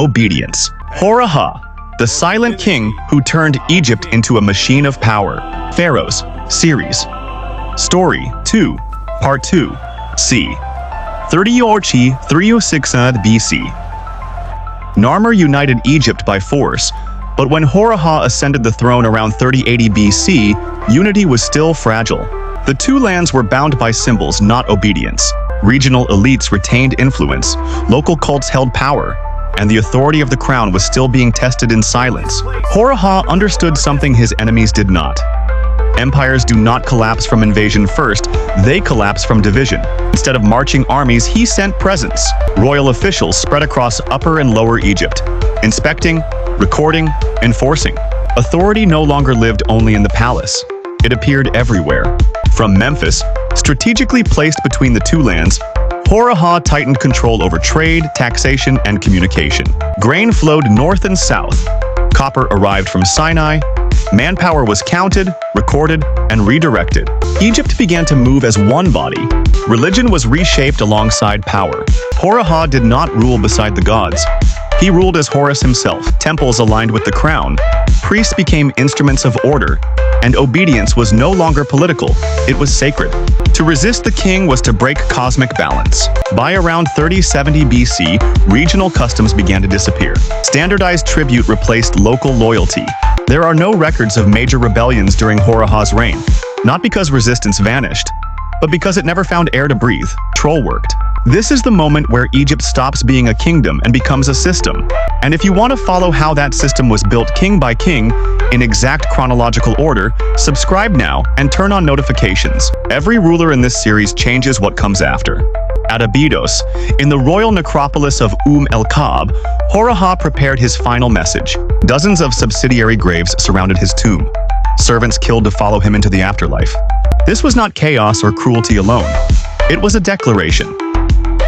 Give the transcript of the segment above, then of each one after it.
obedience. Hor-AHA, the silent king who turned Egypt into a machine of power. Pharaohs, series. Story 2, Part 2, c. 306 BC. Narmer united Egypt by force, but when Hor-AHA ascended the throne around 3080 BC, unity was still fragile. The two lands were bound by symbols, not obedience. Regional elites retained influence, local cults held power, and the authority of the crown was still being tested in silence. Hor-AHA understood something his enemies did not. Empires do not collapse from invasion first, they collapse from division. Instead of marching armies, he sent presents. Royal officials spread across Upper and Lower Egypt, inspecting, recording, enforcing. Authority no longer lived only in the palace. It appeared everywhere. From Memphis, strategically placed between the two lands, Hor-AHA tightened control over trade, taxation, and communication. Grain flowed north and south. Copper arrived from Sinai. Manpower was counted, recorded, and redirected. Egypt began to move as one body. Religion was reshaped alongside power. Hor-AHA did not rule beside the gods. He ruled as Horus himself. Temples aligned with the crown. Priests became instruments of order, and obedience was no longer political, it was sacred. To resist the king was to break cosmic balance. By around 3070 BC, regional customs began to disappear. Standardized tribute replaced local loyalty. There are no records of major rebellions during Hor-AHA's reign, not because resistance vanished, but because it never found air to breathe. Troll worked. This is the moment where Egypt stops being a kingdom and becomes a system. And if you want to follow how that system was built king by king, in exact chronological order, subscribe now and turn on notifications. Every ruler in this series changes what comes after. At Abydos, in the royal necropolis of el-Kab, Hor-AHA prepared his final message. Dozens of subsidiary graves surrounded his tomb. Servants killed to follow him into the afterlife. This was not chaos or cruelty alone. It was a declaration.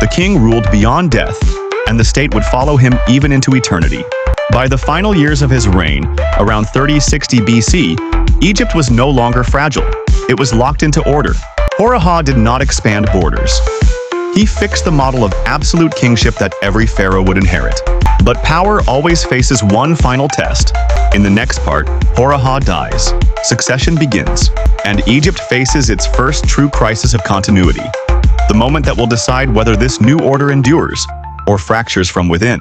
The king ruled beyond death, and the state would follow him even into eternity. By the final years of his reign, around 3060 BC, Egypt was no longer fragile. It was locked into order. Hor-AHA did not expand borders. He fixed the model of absolute kingship that every pharaoh would inherit. But power always faces one final test. In the next part, Hor-AHA dies, succession begins, and Egypt faces its first true crisis of continuity. The moment that will decide whether this new order endures or fractures from within.